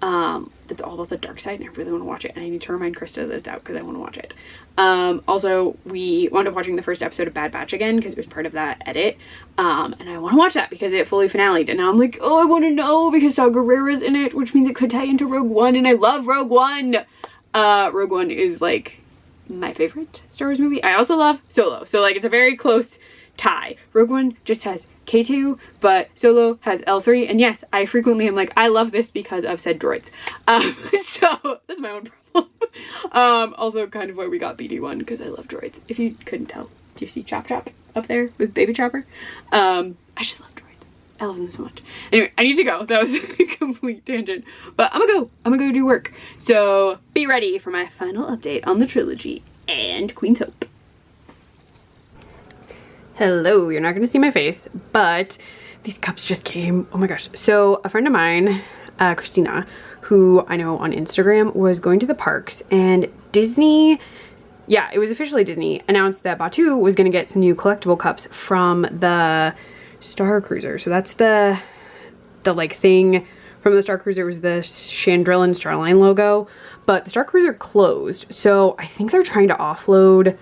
that's all about the dark side, and I really want to watch it, and I need to remind Krista that it's out because I want to watch it. Also, we wound up watching the first episode of Bad Batch again because it was part of that edit, and I want to watch that because it fully finale'd, and now I'm like, oh, I want to know because Saw Gerrera's in it, which means it could tie into Rogue One, and I love Rogue One! Rogue One is, like, my favorite Star Wars movie. I also love Solo, so, like, it's a very close tie. Rogue One just has K2, but Solo has L3, and yes, I frequently am like, I love this because of said droids. So that's my own problem. Also kind of why we got BD1, because I love droids. If you couldn't tell, do you see Chop Chop up there with Baby Chopper? I just love droids. I love them so much. Anyway, I need to go. That was a complete tangent, but I'm gonna go do work. So be ready for my final update on the trilogy and Queen's Hope. Hello, you're not gonna see my face, but these cups just came. Oh my gosh. So a friend of mine, Christina, who I know on Instagram, was going to the parks, and Disney, yeah, it was officially Disney, announced that Batuu was gonna get some new collectible cups from the Star Cruiser. So that's the like thing from the Star Cruiser, was the Chandrilla and Starline logo, but the Star Cruiser closed. So I think they're trying to offload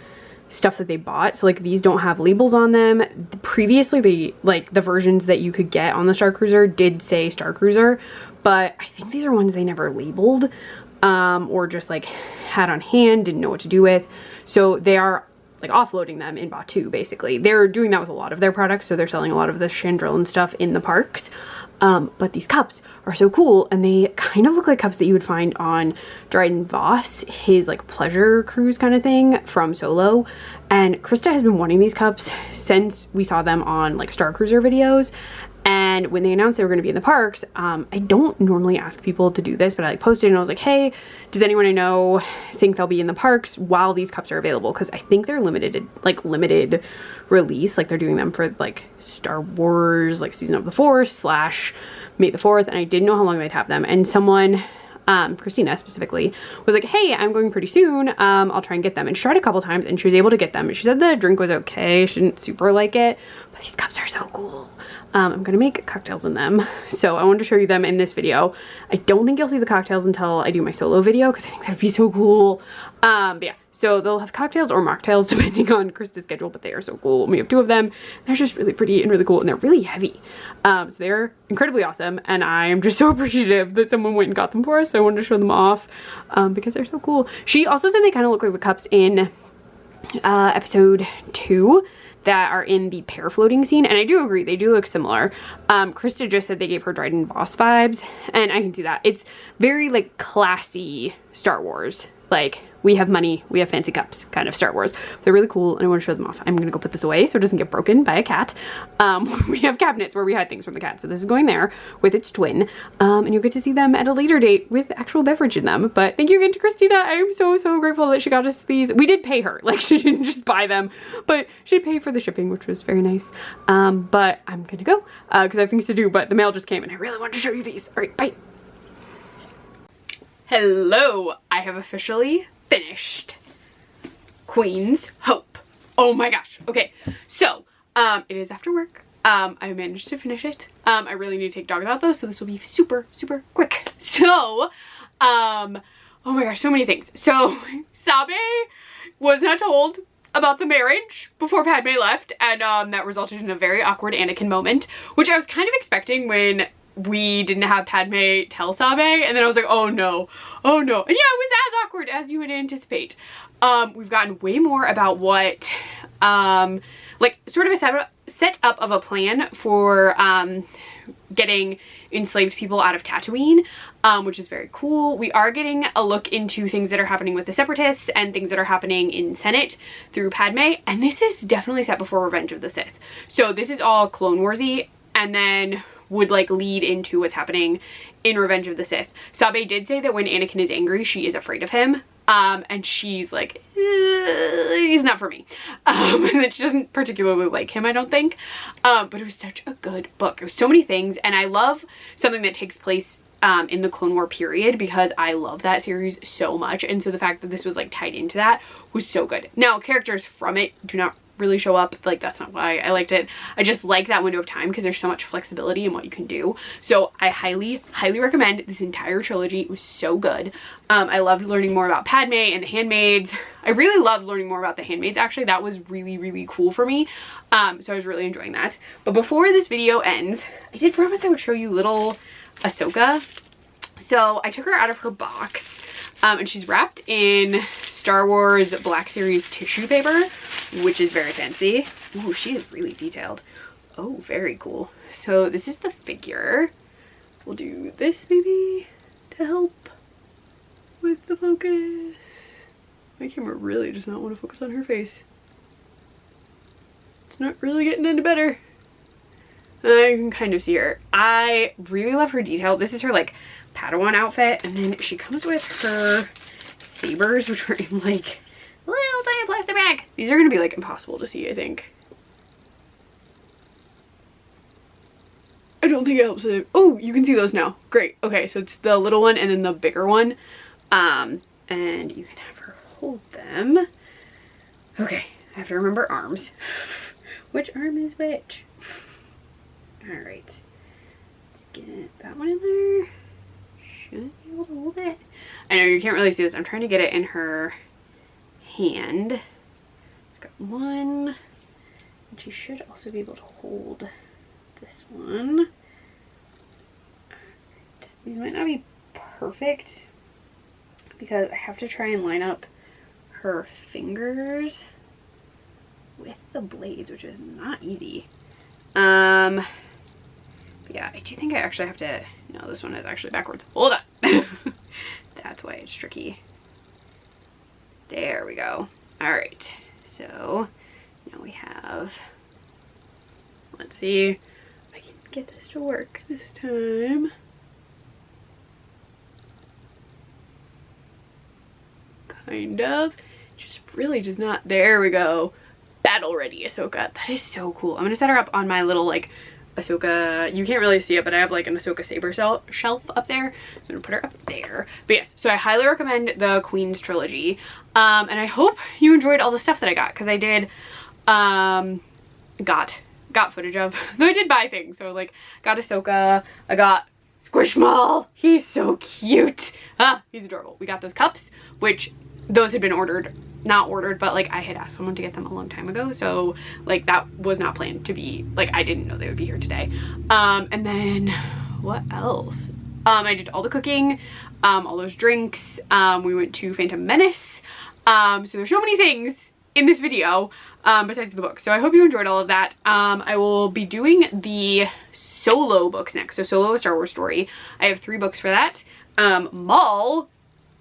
stuff that they bought. So like these don't have labels on them. Previously, they, like, the versions that you could get on the Star Cruiser did say Star Cruiser, but I think these are ones they never labeled, or just like had on hand, didn't know what to do with. So they are like offloading them in Batuu, basically. They're doing that with a lot of their products, so they're selling a lot of the Chandrilla and stuff in the parks. But these cups are so cool, and they kind of look like cups that you would find on Dryden Voss, his like pleasure cruise kind of thing from Solo. And Krista has been wanting these cups since we saw them on like Star Cruiser videos. And when they announced they were going to be in the parks, I don't normally ask people to do this, but I like posted and I was like, hey, does anyone I know think they'll be in the parks while these cups are available? Because I think they're limited release, like they're doing them for like Star Wars, like Season of the Force / May the 4th, and I didn't know how long they'd have them. And someone, Christina specifically, was like, hey, I'm going pretty soon, I'll try and get them. And she tried a couple times and she was able to get them, and she said the drink was okay, she didn't super like it, but these cups are so cool. I'm gonna make cocktails in them, so I wanted to show you them in this video. I don't think you'll see the cocktails until I do my Solo video, because I think that'd be so cool. But yeah, so they'll have cocktails or mocktails depending on Krista's schedule, but they are so cool. We have 2 of them. They're just really pretty and really cool, and they're really heavy. So they're incredibly awesome, and I'm just so appreciative that someone went and got them for us, so I wanted to show them off, because they're so cool. She also said they kind of look like the cups in episode 2 that are in the pair floating scene, and I do agree, they do look similar. Krista just said they gave her Dryden Voss vibes, and I can see that. It's very like classy Star Wars, like we have money, we have fancy cups kind of Star Wars. They're really cool, and I want to show them off. I'm gonna go put this away so it doesn't get broken by a cat. We have cabinets where we hide things from the cat, so this is going there with its twin, and you'll get to see them at a later date with actual beverage in them. But thank you again to Christina. I am so grateful that she got us these. We did pay her, like she didn't just buy them, but she paid for the shipping, which was very nice. But I'm gonna go because I have things to do, but the mail just came and I really wanted to show you these. All right, bye. Hello, I have officially finished Queen's Hope. Oh my gosh. Okay, so it is after work. I managed to finish it. I really need to take dogs out though, so this will be super quick. So oh my gosh, so many things. So Sabe was not told about the marriage before Padme left, and that resulted in a very awkward Anakin moment, which I was kind of expecting when we didn't have Padme tell Sabe, and then I was like, oh no. And yeah, it was as awkward as you would anticipate. We've gotten way more about what, like sort of a setup of a plan for getting enslaved people out of Tatooine, which is very cool. We are getting a look into things that are happening with the Separatists and things that are happening in Senate through Padme, and this is definitely set before Revenge of the Sith. So this is all Clone Wars-y, and then would like lead into what's happening in Revenge of the Sith. Sabe did say that when Anakin is angry, she is afraid of him. And she's like, he's not for me. And that she doesn't particularly like him, I don't think. But it was such a good book. It was so many things. And I love something that takes place in the Clone War period, because I love that series so much. And so the fact that this was like tied into that was so good. Now, characters from it do not really show up, like that's not why I liked it. I just like that window of time because there's so much flexibility in what you can do. So I highly recommend this entire trilogy. It was so good. I loved learning more about Padme and the handmaids. I really loved learning more about the handmaids, actually. That was really cool for me. So I was really enjoying that. But before this video ends, I did promise I would show you little Ahsoka. So I took her out of her box, and she's wrapped in Star Wars Black Series tissue paper, which is very fancy. Ooh, she is really detailed. Oh, very cool. So this is the figure. We'll do this maybe to help with the focus. My camera really does not want to focus on her face. It's not really getting any better. I can kind of see her. I really love her detail. This is her like Padawan outfit, and then she comes with her sabers, which were in like a little tiny plastic bag. These are gonna be like impossible to see, I think. I don't think it helps it. Oh, you can see those now. Great. Okay, so it's the little one and then the bigger one. And you can have her hold them. Okay, I have to remember arms. Which arm is which? Alright. Let's get that one in there. Should be able to hold it. I know you can't really see this. I'm trying to get it in her hand. I've got one. And she should also be able to hold this one. Alright. These might not be perfect because I have to try and line up her fingers with the blades, which is not easy. Yeah, I do think I actually have to, no, this one is actually backwards. Hold on. That's why it's tricky. There we go. All right, so now we have, let's see if I can get this to work this time. Kind of, just really does not, there we go. Battle ready Ahsoka. That is so cool. I'm gonna set her up on my little like Ahsoka, you can't really see it, but I have like an Ahsoka saber shelf up there, so I'm gonna put her up there. But yes, so I highly recommend the Queen's Trilogy, and I hope you enjoyed all the stuff that I got, because I did got footage of, though I did buy things. So like got Ahsoka, I got Squishmallow, he's so cute, he's adorable. We got those cups, which those had been ordered, not ordered, but like I had asked someone to get them a long time ago, so like that was not planned to be, like I didn't know they would be here today. And then what else? I did all the cooking, all those drinks, we went to Phantom Menace, so there's so many things in this video besides the book. So I hope you enjoyed all of that. I will be doing the Solo books next. So Solo, a Star Wars story. I have 3 books for that. Maul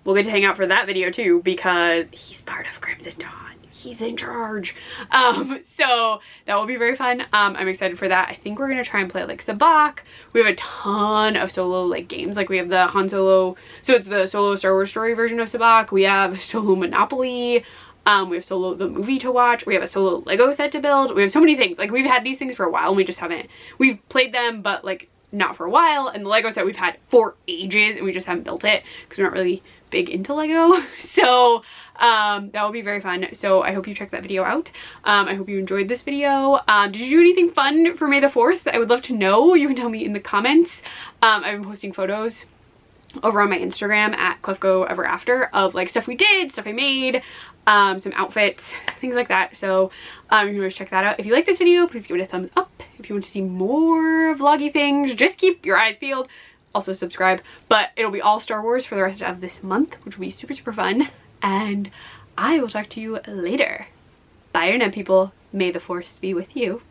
will get to hang out for that video too, because he's part of Crimson Dawn. He's in charge. So that will be very fun. I'm excited for that. I think we're gonna try and play like Sabacc. We have a ton of Solo like games. Like we have the Han Solo, so it's the Solo Star Wars story version of Sabacc. We have Solo Monopoly. We have Solo the movie to watch. We have a Solo Lego set to build. We have so many things. Like we've had these things for a while and we just haven't, we've played them, but like not for a while. And the Lego set we've had for ages and we just haven't built it because we're not really big into Lego. So that will be very fun. So I hope you check that video out. I hope you enjoyed this video. Did you do anything fun for May the 4th? I would love to know. You can tell me in the comments. I've been posting photos over on my Instagram at ClefGoEverAfter of like stuff we did, stuff I made, some outfits, things like that. So you can always check that out. If you like this video, please give it a thumbs up. If you want to see more vloggy things, just keep your eyes peeled. Also subscribe, but it'll be all Star Wars for the rest of this month, which will be super fun. And I will talk to you later. Bye now, people. May the Force be with you.